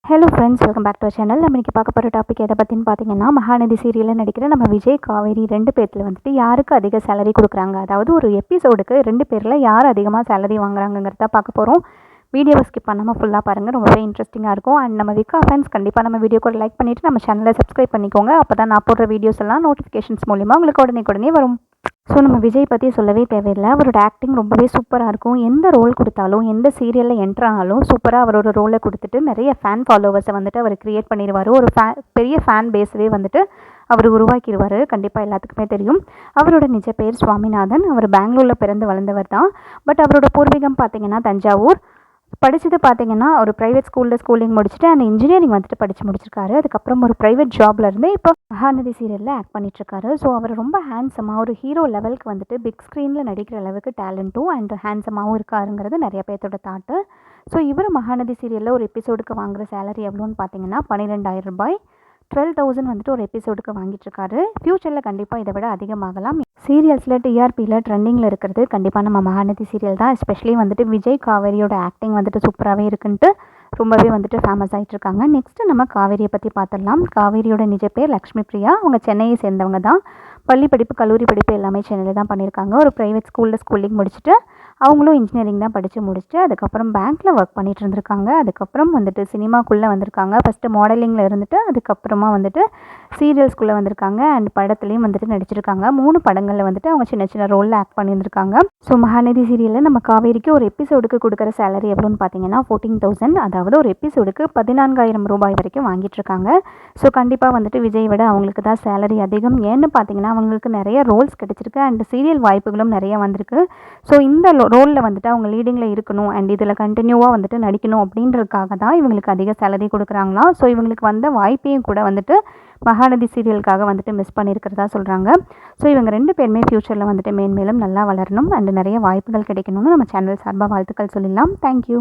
Hello friends, welcome back to our channel. நம்ம இன்றைக்கி பார்க்க போகிற டாபிக் எதை பற்றின்னு பார்த்தீங்கன்னா, மகாநதி சீரியலில் நடிக்கிற நம்ம விஜய், காவேரி 2 பேர்த்தில் வந்துட்டு யாருக்கு அதிக சேலரி கொடுக்குறாங்க, அதாவது ஒரு எபிசோடுக்கு 2 பேரில் யார் அதிகமாக சேலரி வாங்குறாங்கிறத பார்க்க போகிறோம். வீடியோவை ஸ்கிப் பண்ணாமல் ஃபுல்லாக பாருங்கள், ரொம்பவே இன்ட்ரெஸ்டிங்காக இருக்கும். அண்ட் நம்ம விகா ஃபேன்ஸ் கண்டிப்பாக நம்ம வீடியோக்கு ஒரு லைக் பண்ணிவிட்டு நம்ம சேனலை சப்ஸ்கிரைப் பண்ணிக்கோங்க. அப்போ தான் நான் போடுற வீடியோஸ் எல்லாம் நோட்டிஃபிகேஷன்ஸ் மூலிமா உங்களுக்கு உடனே வரும். ஸோ நம்ம விஜய் பற்றி சொல்லவே தேவையில்லை. அவரோட ஆக்டிங் ரொம்பவே சூப்பராக இருக்கும். எந்த ரோல் கொடுத்தாலும், எந்த சீரியலில் என்ட்ரு ஆனாலும் சூப்பராக அவரோட ரோலை கொடுத்துட்டு நிறைய ஃபேன் ஃபாலோவர்ஸை வந்துட்டு அவர் க்ரியேட் பண்ணிடுவார். ஒரு பெரிய ஃபேன் பேஸவே வந்துட்டு அவர் உருவாக்கிடுவார். கண்டிப்பாக எல்லாத்துக்குமே தெரியும். அவரோட நிஜ பேர் சுவாமிநாதன். அவர் பெங்களூரில் பிறந்து வளர்ந்தவர் தான். பட் அவரோட பூர்வீகம் பார்த்திங்கன்னா தஞ்சாவூர். படித்தது பார்த்திங்கன்னா ஒரு ப்ரைவேட் ஸ்கூலிங் முடிச்சுட்டு அண்ட் இன்ஜினியரிங் வந்துட்டு படித்து முடிச்சிருக்காரு. அதுக்கப்புறம் ஒரு ப்ரைவேட் ஜாப்ல இருந்து இப்போ மகாநதி சீரியலில் ஆக்ட் பண்ணிட்டுருக்காரு. ஸோ அவர் ரொம்ப ஹேண்ட்ஸமாக ஒரு ஹீரோ லெவலுக்கு வந்துட்டு பிக் ஸ்க்ரீனில் நடிக்கிற அளவுக்கு டேலண்ட்டும் அண்ட் ஹேண்ட்ஸமாகவும் இருக்காருங்கிறது நிறைய பேர்த்தோட தாட்டு. ஸோ இவர் மகாநதி சீரியலில் ஒரு எபிசோடுக்கு வாங்குகிற சேலரி எவ்வளோன்னு பார்த்தீங்கன்னா 12,000 ரூபாய், 12,000 வந்துட்டு ஒரு எபிசோடுக்கு வாங்கிட்டுருக்காரு. ஃப்யூச்சரில் கண்டிப்பாக இதை விட அதிகமாகலாம். சீரியல்ஸில் டிஆர்பியில் ட்ரெண்டிங்கில் இருக்கிறது கண்டிப்பாக நம்ம மகாநதி சீரியல் தான். எஸ்பெஷலி வந்துட்டு விஜய், காவேரியோட ஆக்டிங் வந்துட்டு சூப்பராகவே இருக்குன்ட்டு ரொம்பவே வந்துட்டு ஃபேமஸ் ஆகிட்டுருக்காங்க. நெக்ஸ்ட்டு நம்ம காவேரியை பற்றி பார்த்துடலாம். காவேரியோட நிஜ பேர் லக்ஷ்மி பிரியா. அவங்க சென்னையை சேர்ந்தவங்க தான். பள்ளி படிப்பு, கல்லூரி படிப்பு எல்லாமே சென்னையில் தான் பண்ணியிருக்காங்க. ஒரு ப்ரைவேட் ஸ்கூலிங் முடிச்சுட்டு அவங்களும் இன்ஜினியரிங் தான் படித்து முடிச்சுட்டு அதுக்கப்புறம் பேங்க்கில் ஒர்க் பண்ணிகிட்டு இருந்திருக்காங்க. அதுக்கப்புறம் வந்துட்டு சினிமாக்குள்ளே வந்திருக்காங்க. ஃபஸ்ட்டு மாடலிங்கில் இருந்துட்டு அதுக்கப்புறமா வந்துட்டு சீரியல்ஸ்குள்ளே வந்திருக்காங்க. அண்ட் படத்துலேயும் வந்துட்டு நடிச்சிருக்காங்க. 3 படங்களில் வந்துட்டு அவங்க சின்ன சின்ன ரோலில் ஆக்ட் பண்ணியிருந்திருக்காங்க. ஸோ மகாநதி சீரியலில் நம்ம காவேரிக்கு ஒரு எபிசோடுக்கு கொடுக்குற சேலரி எவ்வளோன்னு பார்த்தீங்கன்னா 14,000, அதாவது ஒரு எபிசோடுக்கு 14,000 ரூபாய் வரைக்கும் வாங்கிட்டுருக்காங்க. ஸோ கண்டிப்பாக வந்துட்டு விஜய் விட அவங்களுக்கு தான் சேலரி அதிகம். ஏன்னு பார்த்தீங்கன்னா அவங்களுக்கு நிறைய ரோல்ஸ் கிடச்சிருக்கு அண்ட் சீரியல் வாய்ப்புகளும் நிறைய வந்திருக்கு. ஸோ இந்த ரோலில் வந்துட்டு அவங்க லீடிங்கில் இருக்கணும் அண்ட் இதில் கண்டினியூவாக வந்துட்டு நடிக்கணும் அப்படின்றதுக்காக தான் இவங்களுக்கு அதிக சேலரி கொடுக்குறாங்களாம். ஸோ இவங்களுக்கு வந்த வாய்ப்பையும் கூட வந்துட்டு மகாநதி சீரியலுக்காக வந்துட்டு மிஸ் பண்ணியிருக்கிறதா சொல்கிறாங்க. ஸோ இவங்க 2 பேருமே ஃப்யூச்சரில் வந்துட்டு மேன்மேலும் நல்லா வளரணும் அண்ட் நிறைய வாய்ப்புகள் கிடைக்கணும்னு நம்ம சேனல் சார்பாக வாழ்த்துக்கள் சொல்லிடலாம். தேங்க்யூ.